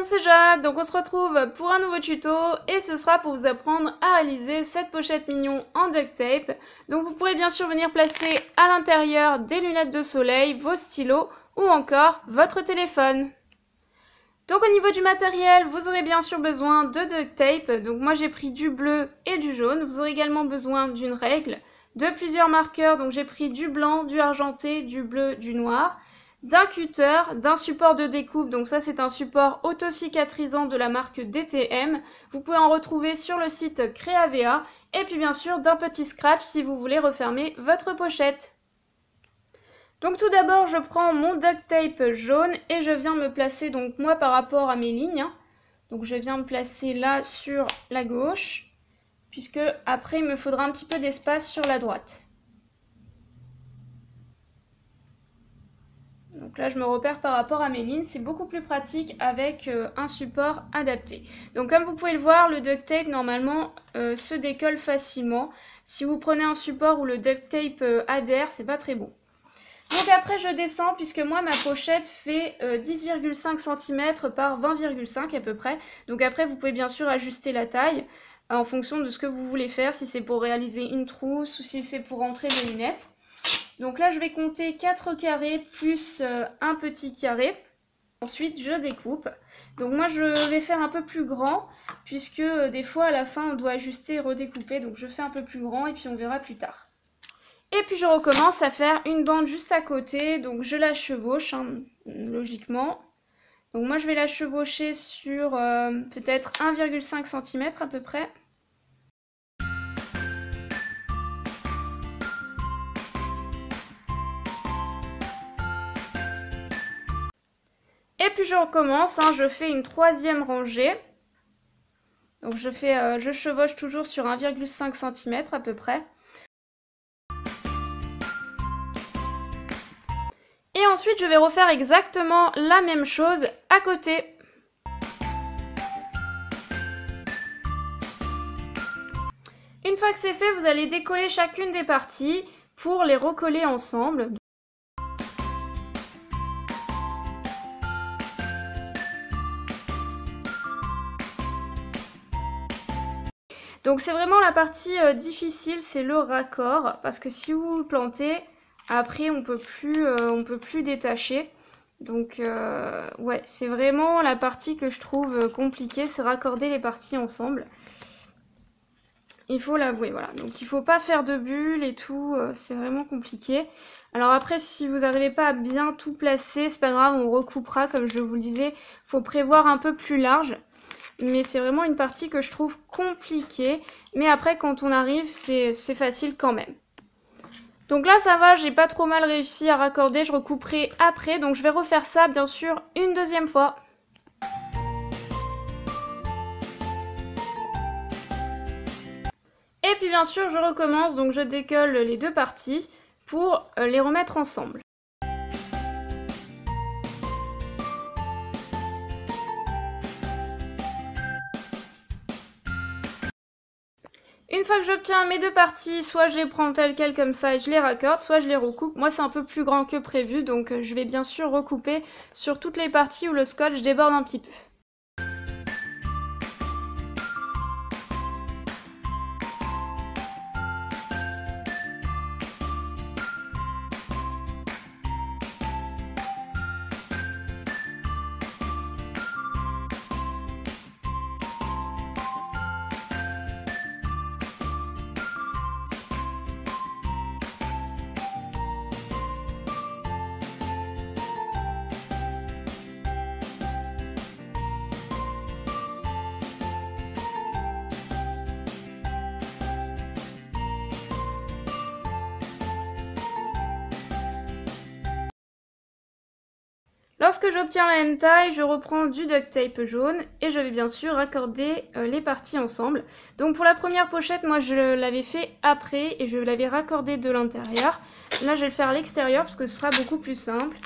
monde, c'est Jade, donc on se retrouve pour un nouveau tuto et ce sera pour vous apprendre à réaliser cette pochette mignon en duct tape. Donc vous pourrez bien sûr venir placer à l'intérieur des lunettes de soleil, vos stylos ou encore votre téléphone. Donc au niveau du matériel, vous aurez bien sûr besoin de duct tape, donc moi j'ai pris du bleu et du jaune. Vous aurez également besoin d'une règle, de plusieurs marqueurs, donc j'ai pris du blanc, du argenté, du bleu, du noir, d'un cutter, d'un support de découpe, donc ça c'est un support auto-cicatrisant de la marque DTM, vous pouvez en retrouver sur le site Creavea, et puis bien sûr d'un petit scratch si vous voulez refermer votre pochette. Donc tout d'abord je prends mon duct tape jaune et je viens me placer donc moi par rapport à mes lignes, donc je viens me placer là sur la gauche, puisque après il me faudra un petit peu d'espace sur la droite. Donc là, je me repère par rapport à mes lignes. C'est beaucoup plus pratique avec un support adapté. Donc comme vous pouvez le voir, le duct tape, normalement, se décolle facilement. Si vous prenez un support où le duct tape adhère, c'est pas très bon. Donc après, je descends, puisque moi, ma pochette fait 10,5 cm par 20,5 à peu près. Donc après, vous pouvez bien sûr ajuster la taille en fonction de ce que vous voulez faire, si c'est pour réaliser une trousse ou si c'est pour rentrer des lunettes. Donc là, je vais compter 4 carrés plus un petit carré. Ensuite, je découpe. Donc moi, je vais faire un peu plus grand, puisque des fois, à la fin, on doit ajuster et redécouper. Donc je fais un peu plus grand et puis on verra plus tard. Et puis je recommence à faire une bande juste à côté. Donc je la chevauche, hein, logiquement. Donc moi, je vais la chevaucher sur peut-être 1,5 cm à peu près. Et puis je recommence, hein, je fais une troisième rangée. Donc je chevauche toujours sur 1,5 cm à peu près. Et ensuite je vais refaire exactement la même chose à côté. Une fois que c'est fait, vous allez décoller chacune des parties pour les recoller ensemble. Donc c'est vraiment la partie difficile, c'est le raccord, parce que si vous vous plantez, après on peut plus détacher. Donc ouais, c'est vraiment la partie que je trouve compliquée, c'est raccorder les parties ensemble. Il faut l'avouer, voilà. Donc il faut pas faire de bulles et tout, c'est vraiment compliqué. Alors après, si vous n'arrivez pas à bien tout placer, c'est pas grave, on recoupera, comme je vous le disais. Faut prévoir un peu plus large. Mais c'est vraiment une partie que je trouve compliquée. Mais après, quand on arrive, c'est facile quand même. Donc là, ça va, j'ai pas trop mal réussi à raccorder. Je recouperai après. Donc je vais refaire ça, bien sûr, une deuxième fois. Et puis bien sûr, je recommence. Donc je décolle les deux parties pour les remettre ensemble. Une fois que j'obtiens mes deux parties, soit je les prends telles quelles comme ça et je les raccorde, soit je les recoupe. Moi c'est un peu plus grand que prévu, donc je vais bien sûr recouper sur toutes les parties où le scotch déborde un petit peu. Lorsque j'obtiens la même taille, je reprends du duct tape jaune et je vais bien sûr raccorder les parties ensemble. Donc pour la première pochette, moi je l'avais fait après et je l'avais raccordé de l'intérieur. Là je vais le faire à l'extérieur parce que ce sera beaucoup plus simple.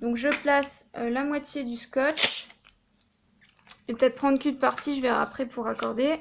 Donc je place la moitié du scotch. Je vais peut-être prendre qu'une partie, je verrai après pour raccorder.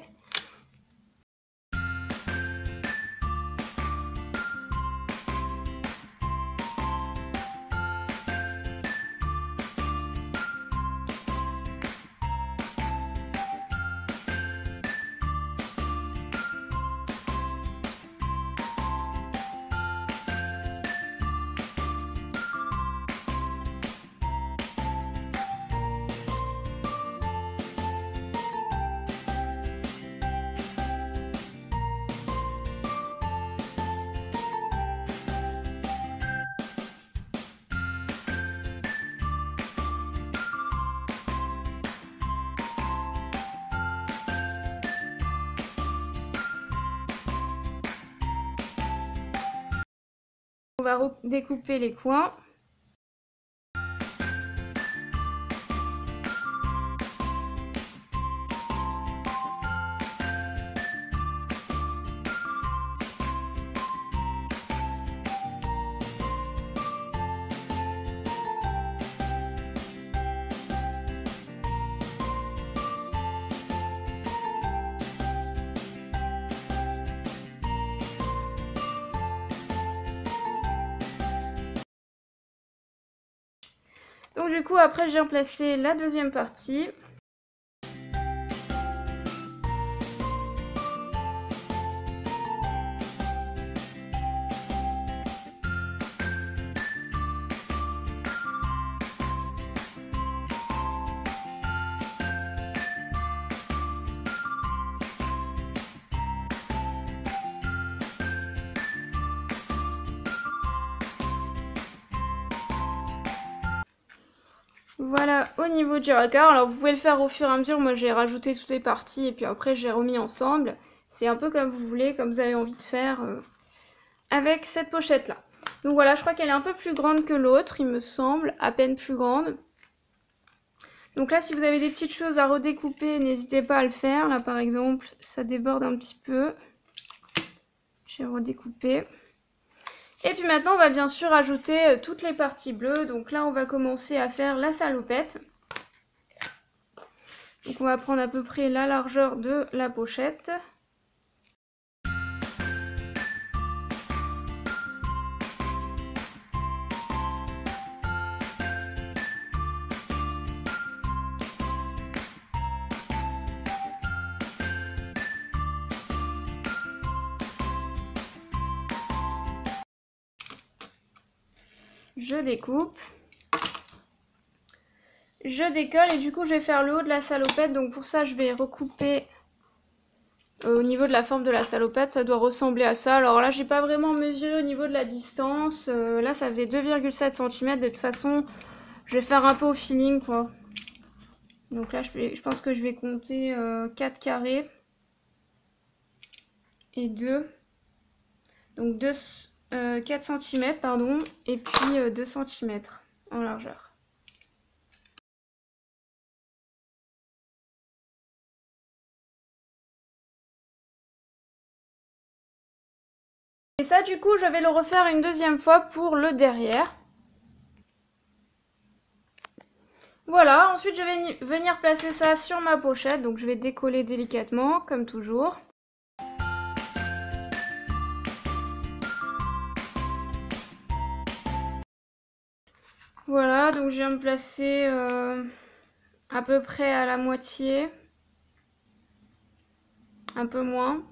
On va découper les coins. Donc du coup, après, j'ai remplacé la deuxième partie. Voilà, au niveau du raccord, alors vous pouvez le faire au fur et à mesure, moi j'ai rajouté toutes les parties et puis après j'ai remis ensemble. C'est un peu comme vous voulez, comme vous avez envie de faire avec cette pochette là. Donc voilà, je crois qu'elle est un peu plus grande que l'autre, il me semble, à peine plus grande. Donc là, si vous avez des petites choses à redécouper, n'hésitez pas à le faire. Là par exemple, ça déborde un petit peu. J'ai redécoupé. Et puis maintenant, on va bien sûr ajouter toutes les parties bleues. Donc là, on va commencer à faire la salopette. Donc on va prendre à peu près la largeur de la pochette. Je découpe. Je décolle et du coup je vais faire le haut de la salopette. Donc pour ça je vais recouper au niveau de la forme de la salopette. Ça doit ressembler à ça. Alors là j'ai pas vraiment mesuré au niveau de la distance. Là ça faisait 2,7 cm. De toute façon je vais faire un peu au feeling quoi. Donc là je pense que je vais compter 4 carrés. Et 2. Donc 4 cm pardon. Et puis 2 cm en largeur. Et ça du coup je vais le refaire une deuxième fois pour le derrière. Voilà, ensuite je vais venir placer ça sur ma pochette, donc je vais décoller délicatement comme toujours. Voilà, donc je viens me placer à peu près à la moitié, un peu moins.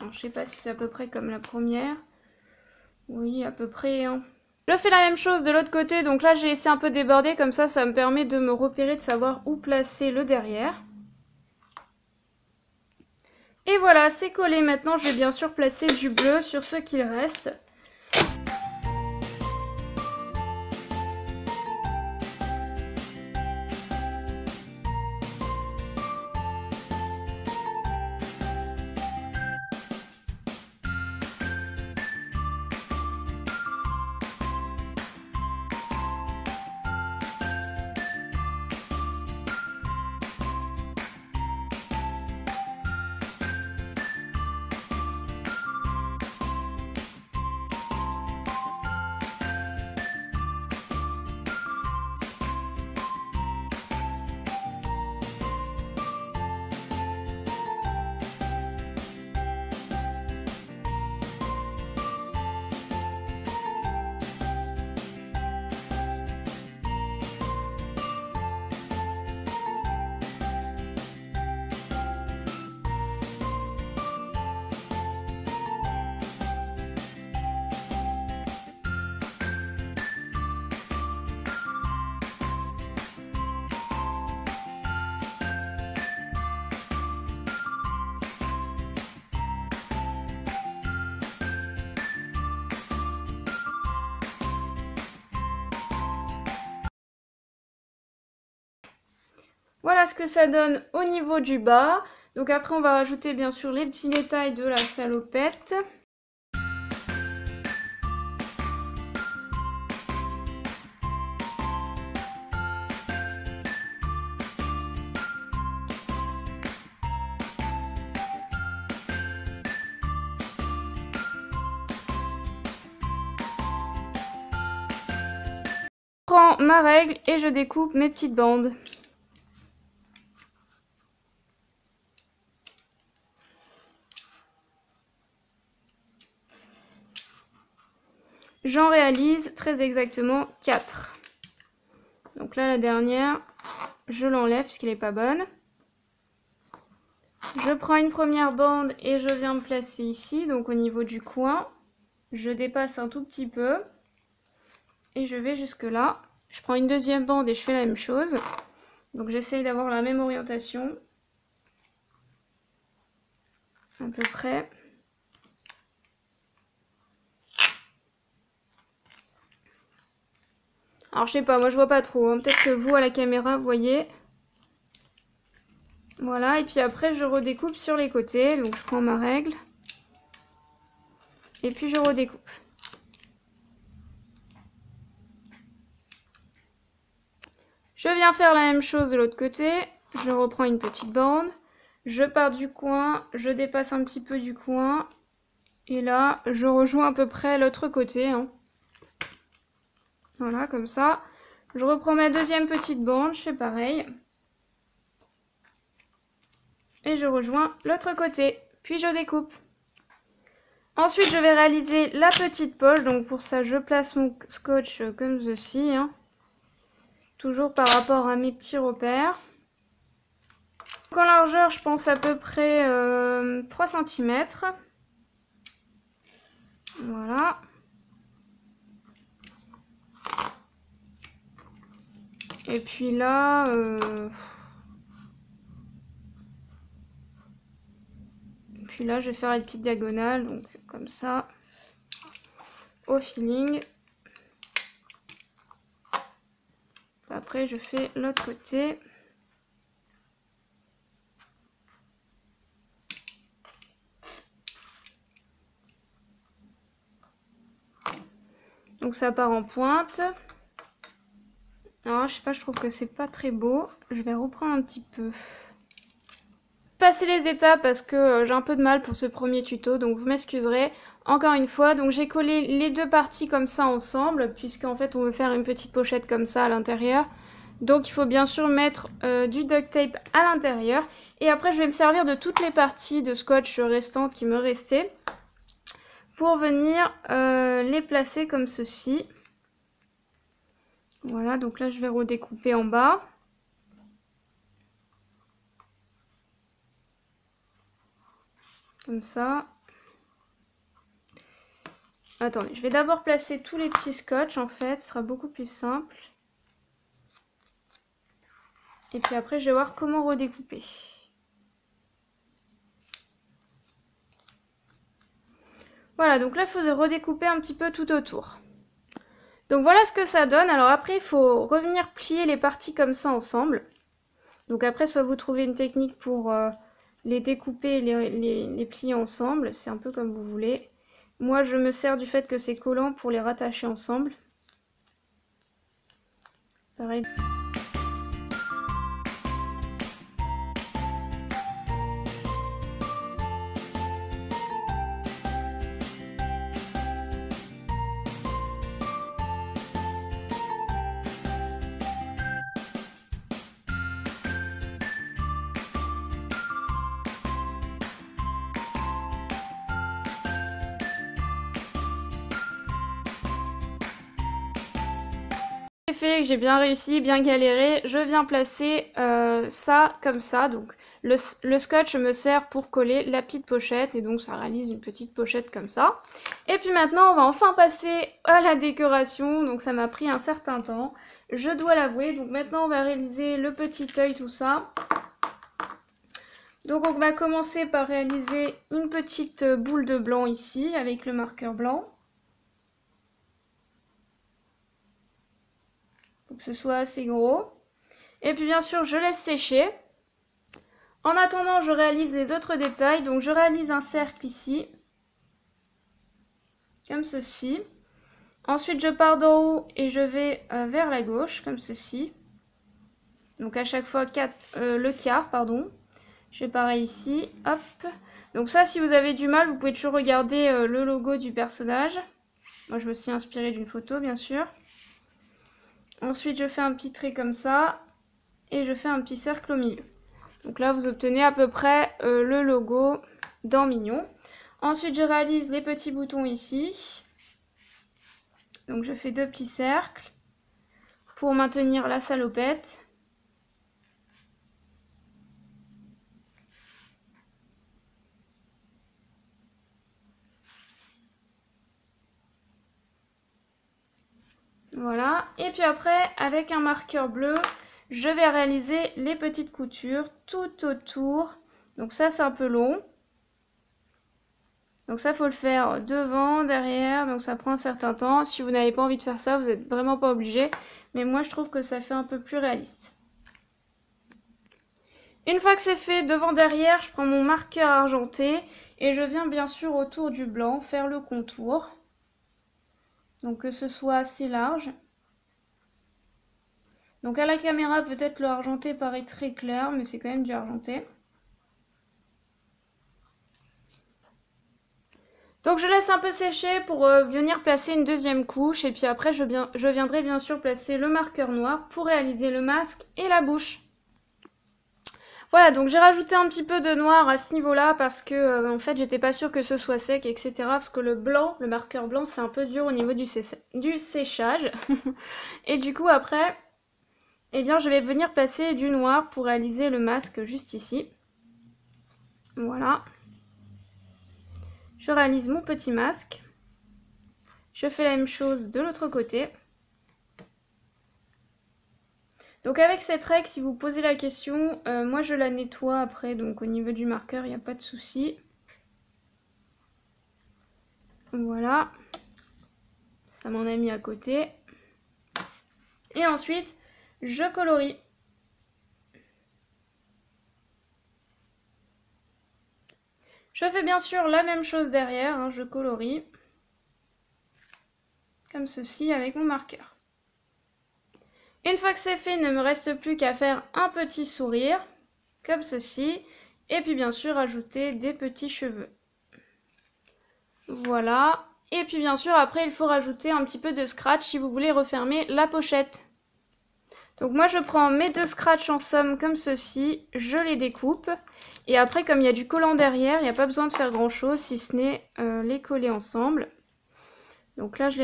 Alors, je sais pas si c'est à peu près comme la première. Oui, à peu près. Hein. Je fais la même chose de l'autre côté, donc là j'ai laissé un peu déborder, comme ça me permet de me repérer, de savoir où placer le derrière. Et voilà, c'est collé. Maintenant, je vais bien sûr placer du bleu sur ce qu'il reste. Voilà ce que ça donne au niveau du bas. Donc après, on va rajouter bien sûr les petits détails de la salopette. Je prends ma règle et je découpe mes petites bandes. J'en réalise très exactement 4. Donc là, la dernière, je l'enlève puisqu'elle n'est pas bonne. Je prends une première bande et je viens me placer ici, donc au niveau du coin. Je dépasse un tout petit peu et je vais jusque là. Je prends une deuxième bande et je fais la même chose. Donc j'essaye d'avoir la même orientation. À peu près. Alors je sais pas, moi je vois pas trop, hein. Peut-être que vous à la caméra vous voyez. Voilà, et puis après je redécoupe sur les côtés, donc je prends ma règle. Et puis je redécoupe. Je viens faire la même chose de l'autre côté, je reprends une petite bande. Je pars du coin, je dépasse un petit peu du coin. Et là, je rejoins à peu près l'autre côté, hein. Voilà, comme ça. Je reprends ma deuxième petite bande, je fais pareil. Et je rejoins l'autre côté. Puis je découpe. Ensuite, je vais réaliser la petite poche. Donc pour ça, je place mon scotch comme ceci, hein. Toujours par rapport à mes petits repères. Donc en largeur, je pense à peu près 3 cm. Voilà. Et puis là... Puis là, je vais faire les petites diagonales, donc comme ça, au feeling. Après, je fais l'autre côté. Donc ça part en pointe. Alors, je sais pas, je trouve que c'est pas très beau. Je vais reprendre un petit peu. Passer les étapes parce que j'ai un peu de mal pour ce premier tuto, donc vous m'excuserez encore une fois. Donc j'ai collé les deux parties comme ça ensemble, puisqu'en fait on veut faire une petite pochette comme ça à l'intérieur. Donc il faut bien sûr mettre du duct tape à l'intérieur. Et après je vais me servir de toutes les parties de scotch restantes qui me restaient pour venir les placer comme ceci. Voilà, donc là je vais redécouper en bas. Comme ça. Attendez, je vais d'abord placer tous les petits scotch en fait, ce sera beaucoup plus simple. Et puis après, je vais voir comment redécouper. Voilà, donc là, il faut redécouper un petit peu tout autour. Donc voilà ce que ça donne. Alors après, il faut revenir plier les parties comme ça ensemble. Donc après, soit vous trouvez une technique pour les découper et les plier ensemble. C'est un peu comme vous voulez. Moi, je me sers du fait que c'est collant pour les rattacher ensemble. Pareil. Fait que j'ai bien réussi, bien galéré, je viens placer ça comme ça, donc le scotch me sert pour coller la petite pochette et donc ça réalise une petite pochette comme ça. Et puis maintenant on va enfin passer à la décoration, donc ça m'a pris un certain temps, je dois l'avouer. Donc maintenant on va réaliser le petit œil, tout ça. Donc on va commencer par réaliser une petite boule de blanc ici avec le marqueur blanc. Pour que ce soit assez gros. Et puis bien sûr je laisse sécher. En attendant, je réalise les autres détails. Donc je réalise un cercle ici, comme ceci. Ensuite, je pars d'en haut et je vais vers la gauche, comme ceci. Donc à chaque fois le quart, pardon. Je fais pareil ici, hop. Donc ça, si vous avez du mal, vous pouvez toujours regarder le logo du personnage. Moi, je me suis inspirée d'une photo, bien sûr. Ensuite, je fais un petit trait comme ça. Et je fais un petit cercle au milieu. Donc là, vous obtenez à peu près le logo dans Mignon. Ensuite, je réalise les petits boutons ici. Donc je fais 2 petits cercles pour maintenir la salopette. Voilà. Et puis après, avec un marqueur bleu, je vais réaliser les petites coutures tout autour. Donc ça, c'est un peu long. Donc ça, faut le faire devant, derrière, donc ça prend un certain temps. Si vous n'avez pas envie de faire ça, vous n'êtes vraiment pas obligé. Mais moi, je trouve que ça fait un peu plus réaliste. Une fois que c'est fait devant, derrière, je prends mon marqueur argenté et je viens bien sûr autour du blanc faire le contour. Donc que ce soit assez large. Donc à la caméra, peut-être le argenté paraît très clair, mais c'est quand même du argenté. Donc je laisse un peu sécher pour venir placer une deuxième couche. Et puis après, je viendrai bien sûr placer le marqueur noir pour réaliser le masque et la bouche. Voilà, donc j'ai rajouté un petit peu de noir à ce niveau-là parce que en fait j'étais pas sûre que ce soit sec, etc. Parce que le blanc, le marqueur blanc, c'est un peu dur au niveau du séchage. Et du coup après, eh bien je vais venir placer du noir pour réaliser le masque juste ici. Voilà. Je réalise mon petit masque. Je fais la même chose de l'autre côté. Donc avec cette règle, si vous posez la question, moi je la nettoie après, donc au niveau du marqueur, il n'y a pas de souci. Voilà. Ça m'en a mis à côté. Et ensuite, je colorie. Je fais bien sûr la même chose derrière, hein, je colorie. Comme ceci avec mon marqueur. Une fois que c'est fait, il ne me reste plus qu'à faire un petit sourire, comme ceci. Et puis bien sûr, ajouter des petits cheveux. Voilà. Et puis bien sûr, après, il faut rajouter un petit peu de scratch si vous voulez refermer la pochette. Donc moi, je prends mes 2 scratchs en somme comme ceci, je les découpe. Et après, comme il y a du collant derrière, il n'y a pas besoin de faire grand chose si ce n'est les coller ensemble. Donc là, je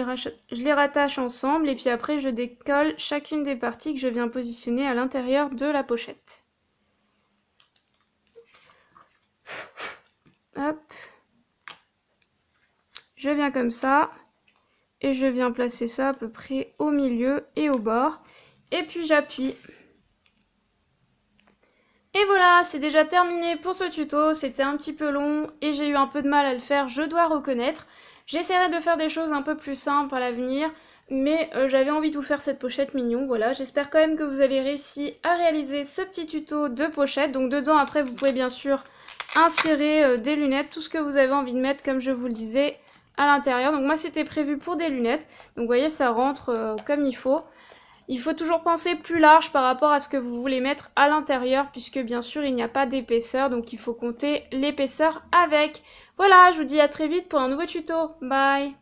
les rattache ensemble et puis après, je décolle chacune des parties que je viens positionner à l'intérieur de la pochette. Hop. Je viens comme ça et je viens placer ça à peu près au milieu et au bord. Et puis j'appuie. Et voilà, c'est déjà terminé pour ce tuto. C'était un petit peu long et j'ai eu un peu de mal à le faire, je dois reconnaître. J'essaierai de faire des choses un peu plus simples à l'avenir, mais j'avais envie de vous faire cette pochette Mignon. Voilà, j'espère quand même que vous avez réussi à réaliser ce petit tuto de pochette. Donc dedans, après, vous pouvez bien sûr insérer des lunettes, tout ce que vous avez envie de mettre, comme je vous le disais, à l'intérieur. Donc moi, c'était prévu pour des lunettes. Donc vous voyez, ça rentre comme il faut. Il faut toujours penser plus large par rapport à ce que vous voulez mettre à l'intérieur, puisque bien sûr il n'y a pas d'épaisseur, donc il faut compter l'épaisseur avec. Voilà, je vous dis à très vite pour un nouveau tuto. Bye!